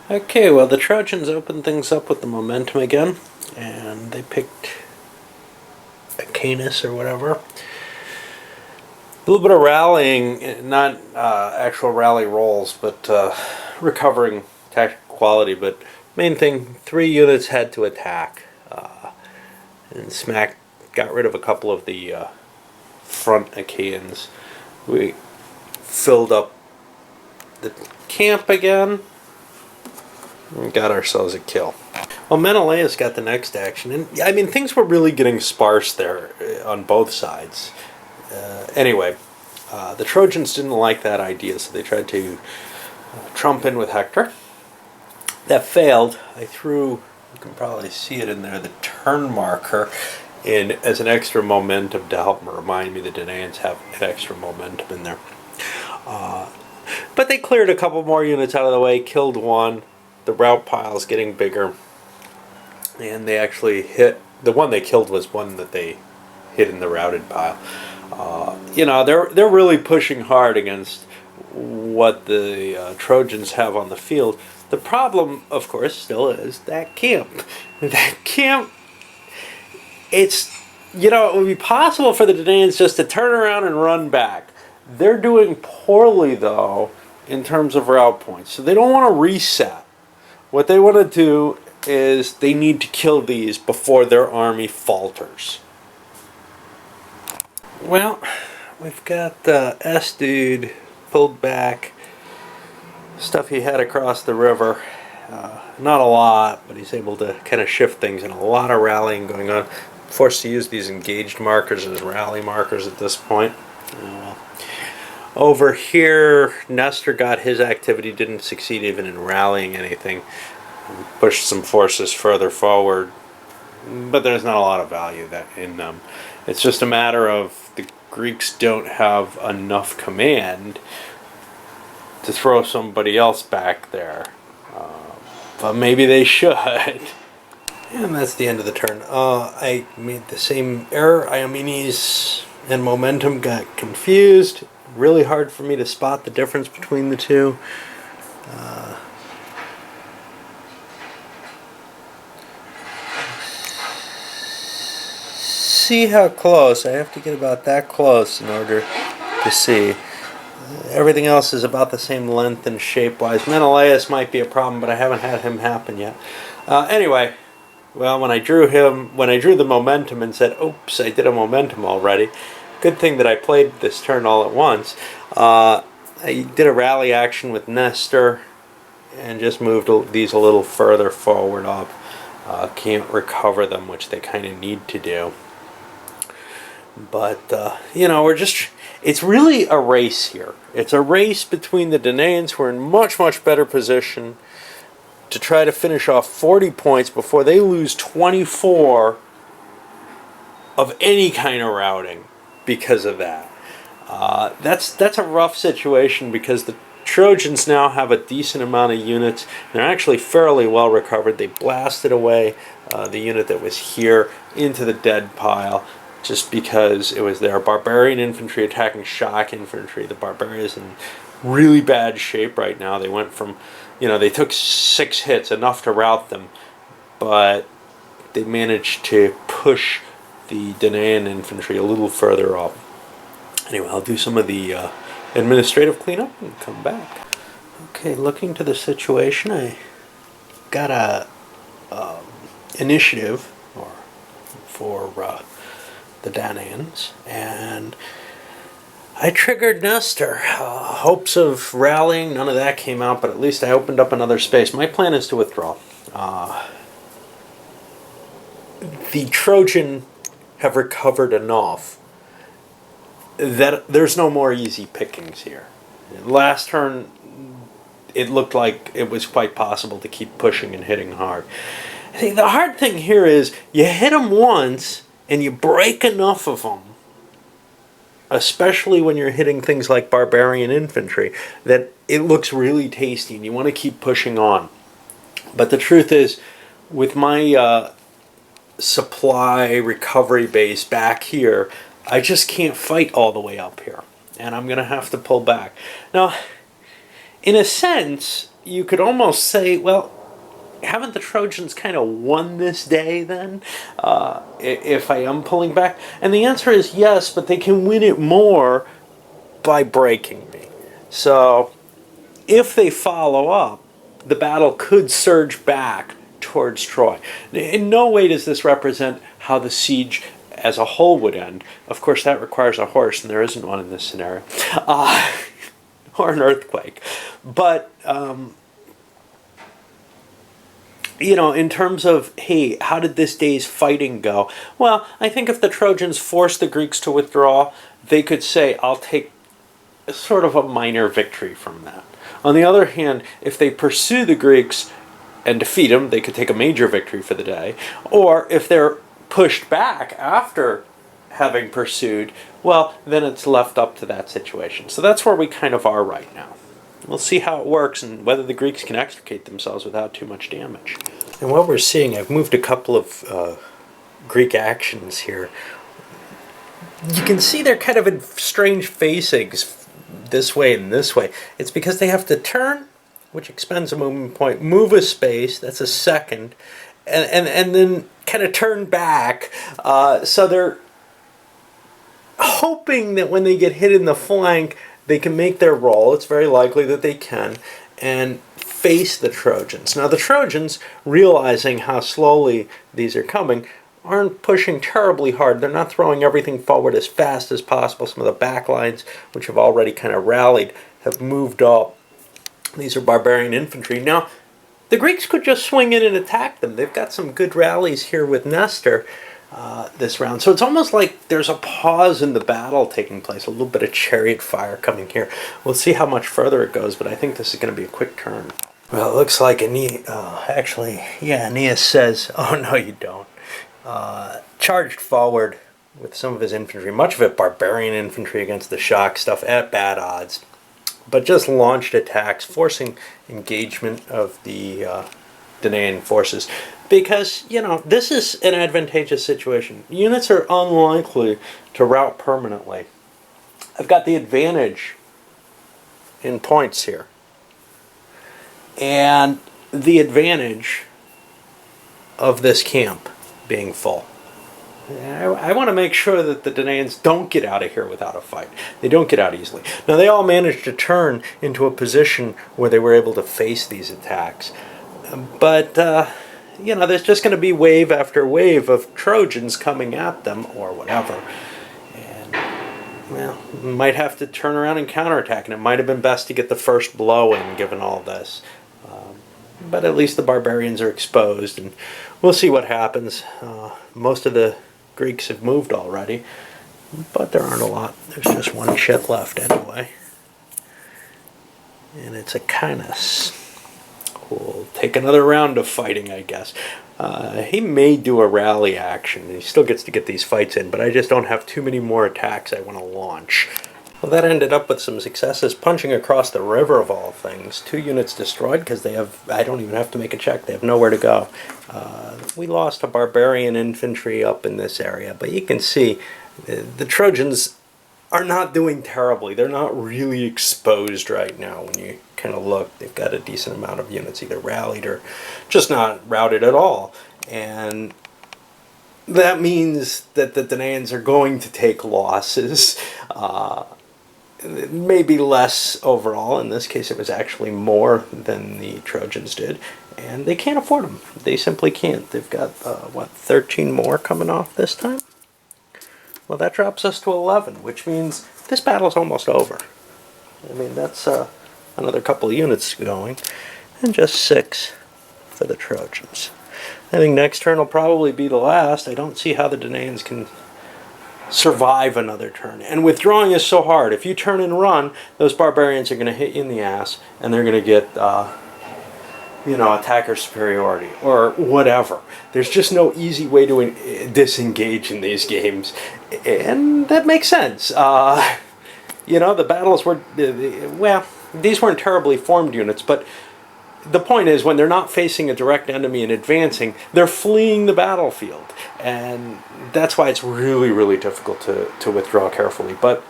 Okay, well, the Trojans opened things up with the momentum again, and they picked a Canis or whatever. A little bit of rallying, not actual rally rolls, but recovering tactical quality. But main thing, 3 units had to attack, and Smack got rid of a couple of the front Achaeans. We filled up the camp again. We got ourselves a kill. Well, Menelaus got the next action, and I mean things were really getting sparse there on both sides. Anyway, the Trojans didn't like that idea, so they tried to trump in with Hector. That failed. I threw, you can probably see it in there, the turn marker in as an extra momentum to help remind me the Danaans have an extra momentum in there. But they cleared a couple more units out of the way, killed one. The rout pile's getting bigger, and they actually hit. The one they killed was one that they hit in the routed pile. They're really pushing hard against what the Trojans have on the field. The problem, of course, still is that camp. That camp. It would be possible for the Danaans just to turn around and run back. They're doing poorly though in terms of rout points, so they don't want to reset. What they want to do is they need to kill these before their army falters. Well, we've got the S-dude pulled back. Stuff he had across the river. Not a lot, but he's able to kind of shift things, and a lot of rallying going on. Forced to use these engaged markers as rally markers at this point. Over here, Nestor got his activity, didn't succeed even in rallying anything. Pushed some forces further forward, but there's not a lot of value in them. It's just a matter of the Greeks don't have enough command to throw somebody else back there. But maybe they should. And that's the end of the turn. I made the same error. Iomenes and Momentum got confused. Really hard for me to spot the difference between the two. See how close. I have to get about that close in order to see. Everything else is about the same length and shape-wise. Menelaus might be a problem, but I haven't had him happen yet. Anyway, well, when I drew the momentum and said, oops, I did a momentum already. Good thing that I played this turn all at once. I did a rally action with Nestor and just moved these a little further forward up. Can't recover them, which they kind of need to do. But, it's really a race here. It's a race between the Danaans, who are in much, much better position to try to finish off 40 points before they lose 24 of any kind of routing because of that. That's a rough situation because the Trojans now have a decent amount of units. They're actually fairly well recovered. They blasted away the unit that was here into the dead pile just because it was their barbarian infantry attacking shock infantry. The barbarians in really bad shape right now. They went from, they took 6 hits, enough to rout them, but they managed to push the Danaan infantry a little further up. Anyway, I'll do some of the administrative cleanup and come back. Okay, looking to the situation, I got a initiative for the Danaans, and I triggered Nestor. Hopes of rallying, none of that came out, but at least I opened up another space. My plan is to withdraw. The Trojan have recovered enough that there's no more easy pickings here. Last turn, it looked like it was quite possible to keep pushing and hitting hard. I think the hard thing here is you hit them once and you break enough of them, especially when you're hitting things like barbarian infantry, that it looks really tasty and you want to keep pushing on. But the truth is, with my supply recovery base back here, I just can't fight all the way up here, and I'm going to have to pull back. Now, in a sense, you could almost say, well, haven't the Trojans kind of won this day then, if I am pulling back? And the answer is yes, but they can win it more by breaking me. So if they follow up, the battle could surge back towards Troy. In no way does this represent how the siege as a whole would end. Of course, that requires a horse, and there isn't one in this scenario, or an earthquake. But in terms of, hey, how did this day's fighting go? Well, I think if the Trojans forced the Greeks to withdraw, they could say, I'll take sort of a minor victory from that. On the other hand, if they pursue the Greeks and defeat them, they could take a major victory for the day. Or if they're pushed back after having pursued, well, then it's left up to that situation. So that's where we kind of are right now. We'll see how it works and whether the Greeks can extricate themselves without too much damage. And what we're seeing, I've moved a couple of Greek actions here. You can see they're kind of in strange facings this way and this way. It's because they have to turn, which expends a movement point, move a space, that's a second, and then kind of turn back. So they're hoping that when they get hit in the flank, they can make their roll. It's very likely that they can, and face the Trojans. Now the Trojans, realizing how slowly these are coming, aren't pushing terribly hard. They're not throwing everything forward as fast as possible. Some of the back lines, which have already kind of rallied, have moved up. These are barbarian infantry. Now, the Greeks could just swing in and attack them. They've got some good rallies here with Nestor this round. So it's almost like there's a pause in the battle taking place. A little bit of chariot fire coming here. We'll see how much further it goes, but I think this is going to be a quick turn. Well, it looks like Aeneas says, oh, no, you don't. Charged forward with some of his infantry, much of it barbarian infantry against the shock stuff at bad odds, but just launched attacks, forcing engagement of the Danaan forces, because, this is an advantageous situation. Units are unlikely to rout permanently. I've got the advantage in points here, and the advantage of this camp being full. I want to make sure that the Danaans don't get out of here without a fight. They don't get out easily. Now, they all managed to turn into a position where they were able to face these attacks. But, there's just going to be wave after wave of Trojans coming at them, or whatever. And, might have to turn around and counterattack, and it might have been best to get the first blow in, given all this. But at least the barbarians are exposed, and we'll see what happens. Most of the Greeks have moved already, but there aren't a lot. There's just one ship left anyway. And it's a Canis. We'll take another round of fighting, I guess. He may do a rally action. He still gets to get these fights in, but I just don't have too many more attacks I want to launch. Well, that ended up with some successes, punching across the river of all things. 2 units destroyed because they have, I don't even have to make a check, they have nowhere to go. We lost a barbarian infantry up in this area, but you can see the Trojans are not doing terribly. They're not really exposed right now when you kind of look. They've got a decent amount of units either rallied or just not routed at all. And that means that the Danaans are going to take losses. Maybe less overall. In this case, it was actually more than the Trojans did. And they can't afford them. They simply can't. They've got, 13 more coming off this time? Well, that drops us to 11, which means this battle's almost over. I mean, that's another couple of units going. And just 6 for the Trojans. I think next turn will probably be the last. I don't see how the Danaans can survive another turn. And withdrawing is so hard. If you turn and run, those barbarians are going to hit you in the ass, and they're going to get, attacker superiority, or whatever. There's just no easy way to disengage in these games. And that makes sense. The battles were, these weren't terribly formed units, but the point is, when they're not facing a direct enemy and advancing, they're fleeing the battlefield. And that's why it's really, really difficult to withdraw carefully. But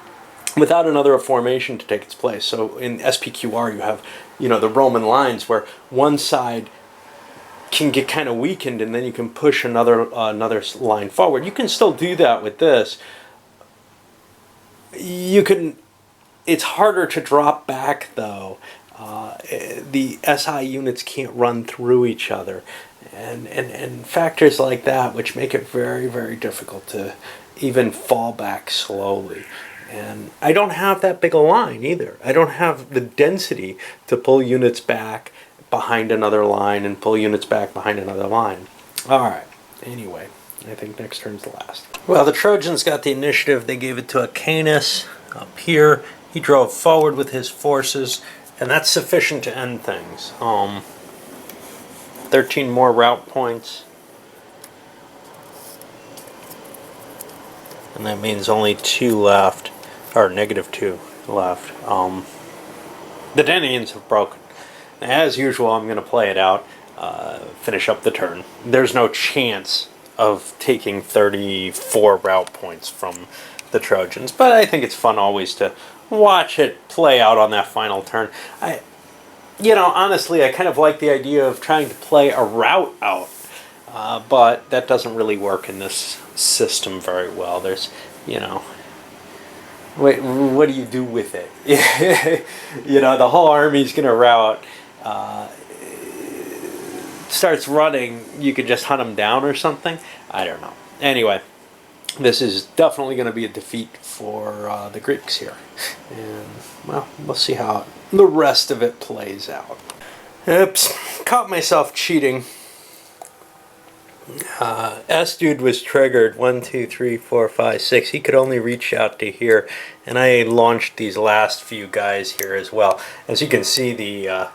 without another formation to take its place. So in SPQR you have, the Roman lines where one side can get kind of weakened and then you can push another line forward. You can still do that with this. It's harder to drop back though. The SI units can't run through each other, and factors like that which make it very, very difficult to even fall back slowly. And I don't have that big a line either. I don't have the density to pull units back behind another line and pull units back behind another line. Alright, anyway, I think next turn's the last. Well, the Trojans got the initiative. They gave it to Acanus up here. He drove forward with his forces, and that's sufficient to end things. 13 more rout points. And that means only 2 left, or -2 left. The Denians have broken. As usual, I'm going to play it out, finish up the turn. There's no chance of taking 34 rout points from the Trojans, but I think it's fun always to watch it play out on that final turn. Honestly, I kind of like the idea of trying to play a rout out, but that doesn't really work in this system very well. There's, what do you do with it? The whole army's going to rout. Starts running, you could just hunt him down or something. I don't know. Anyway, this is definitely going to be a defeat for the Greeks here. And, well, we'll see how the rest of it plays out. Oops, caught myself cheating. S-Dude was triggered 1, 2, 3, 4, 5, 6. He could only reach out to here, and I launched these last few guys here as well. As you can see, the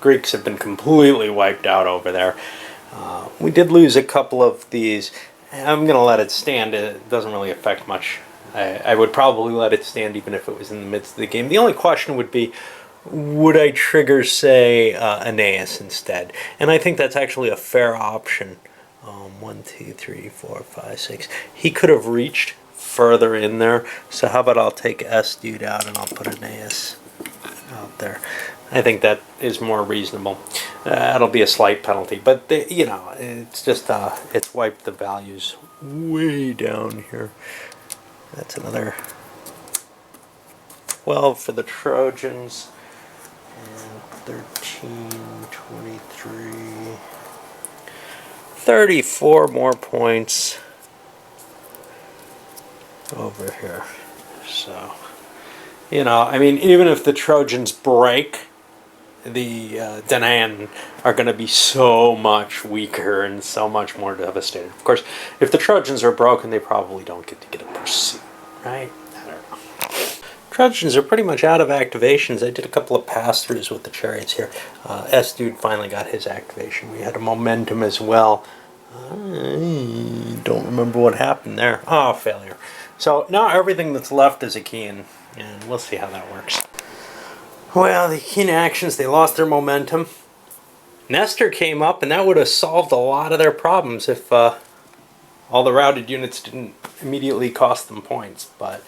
Greeks have been completely wiped out over there. We did lose a couple of these. I'm going to let it stand. It doesn't really affect much. I would probably let it stand even if it was in the midst of the game. The only question would be, would I trigger, say, Aeneas instead? And I think that's actually a fair option. 1, 2, 3, 4, 5, 6. He could have reached further in there. So how about I'll take S-Dude out and I'll put Aeneas out there. I think that is more reasonable. That'll be a slight penalty, but it's just it's wiped the values way down here. That's another 12 for the Trojans, and 13, 23, 34 more points over here. So, even if the Trojans break, the Danaan are going to be so much weaker and so much more devastated. Of course, if the Trojans are broken, they probably don't get to get a pursuit, right? I don't know. Trojans are pretty much out of activations. I did a couple of pass-throughs with the Chariots here. S-Dude finally got his activation. We had a momentum as well. I don't remember what happened there. Oh, failure. So now everything that's left is Achaean, and we'll see how that works. Well, the Achaean actions, they lost their momentum. Nestor came up, and that would have solved a lot of their problems if all the routed units didn't immediately cost them points. But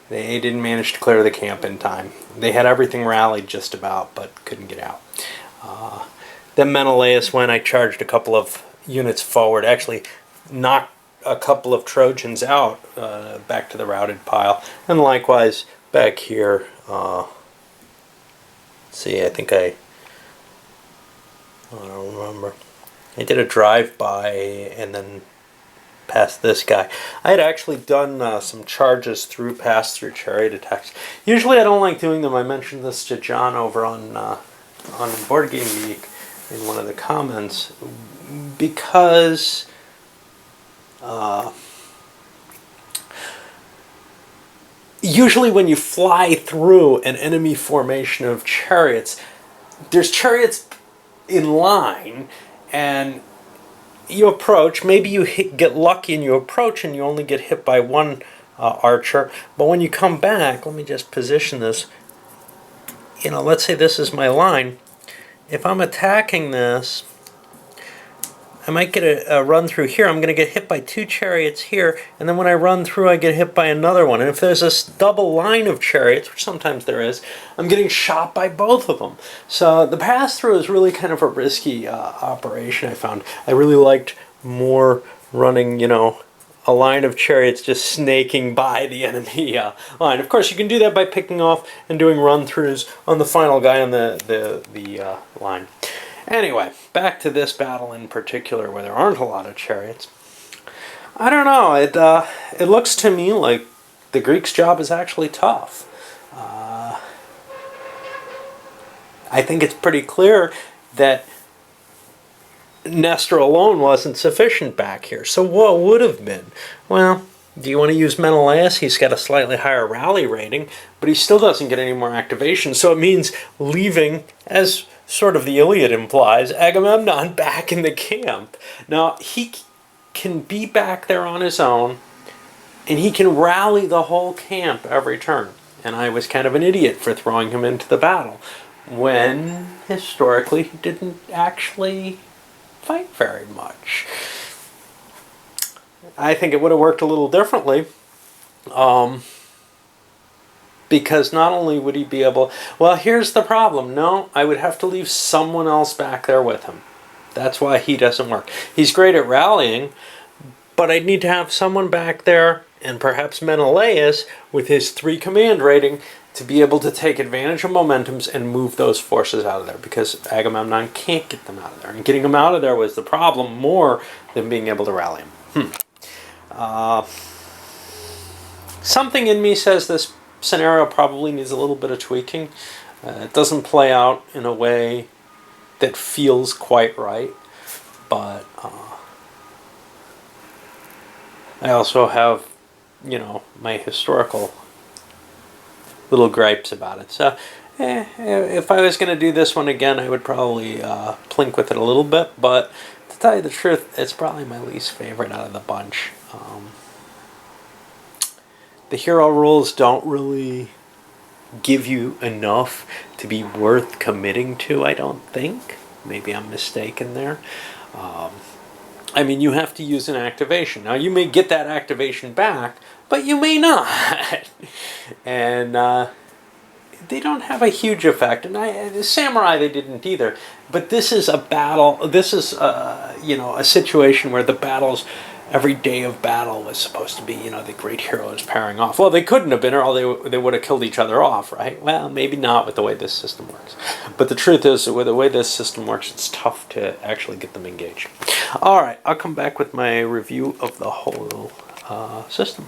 they didn't manage to clear the camp in time. They had everything rallied just about, but couldn't get out. Then Menelaus went. I charged a couple of units forward. Actually, knocked a couple of Trojans out back to the routed pile. And likewise, back here... see, I think I don't remember. I did a drive-by and then past this guy. I had actually done some charges through pass-through chariot attacks. Usually I don't like doing them. I mentioned this to John over on Board Game Geek in one of the comments because usually when you fly through an enemy formation of chariots, there's chariots in line, and you approach. Maybe you get lucky and you approach and you only get hit by one archer. But when you come back, let me just position this. Let's say this is my line. If I'm attacking this, I might get a run through here. I'm going to get hit by 2 chariots here, and then when I run through, I get hit by another one. And if there's a double line of chariots, which sometimes there is, I'm getting shot by both of them. So the pass-through is really kind of a risky operation, I found. I really liked more running, you know, a line of chariots just snaking by the enemy line. Of course, you can do that by picking off and doing run-throughs on the final guy on the line. Anyway, back to this battle in particular, where there aren't a lot of chariots. I don't know. It looks to me like the Greeks' job is actually tough. I think it's pretty clear that Nestor alone wasn't sufficient back here. So what would have been? Well, do you want to use Menelaus? He's got a slightly higher rally rating, but he still doesn't get any more activation. So it means leaving, as sort of the Iliad implies, Agamemnon back in the camp. Now, he can be back there on his own, and he can rally the whole camp every turn. And I was kind of an idiot for throwing him into the battle, when historically he didn't actually fight very much. I think it would have worked a little differently, because not only would he be able... Well, here's the problem. No, I would have to leave someone else back there with him. That's why he doesn't work. He's great at rallying, but I'd need to have someone back there, and perhaps Menelaus, with his 3 command rating, to be able to take advantage of momentums and move those forces out of there, because Agamemnon can't get them out of there. And getting them out of there was the problem more than being able to rally them. Something in me says this scenario probably needs a little bit of tweaking. It doesn't play out in a way that feels quite right, but I also have, you know, my historical little gripes about it. So if I was going to do this one again, I would probably plink with it a little bit, but to tell you the truth, it's probably my least favorite out of the bunch. The hero rules don't really give you enough to be worth committing to, I don't think. Maybe I'm mistaken there. I mean, you have to use an activation. Now, you may get that activation back, but you may not. And they don't have a huge effect. And Samurai, they didn't either. But this is a battle. This is, you know, a situation where the battles... Every day of battle was supposed to be, you know, the great heroes pairing off. Well, they couldn't have been, or they would have killed each other off, right? Well, maybe not with the way this system works. But the truth is, with the way this system works, it's tough to actually get them engaged. All right, I'll come back with my review of the whole system.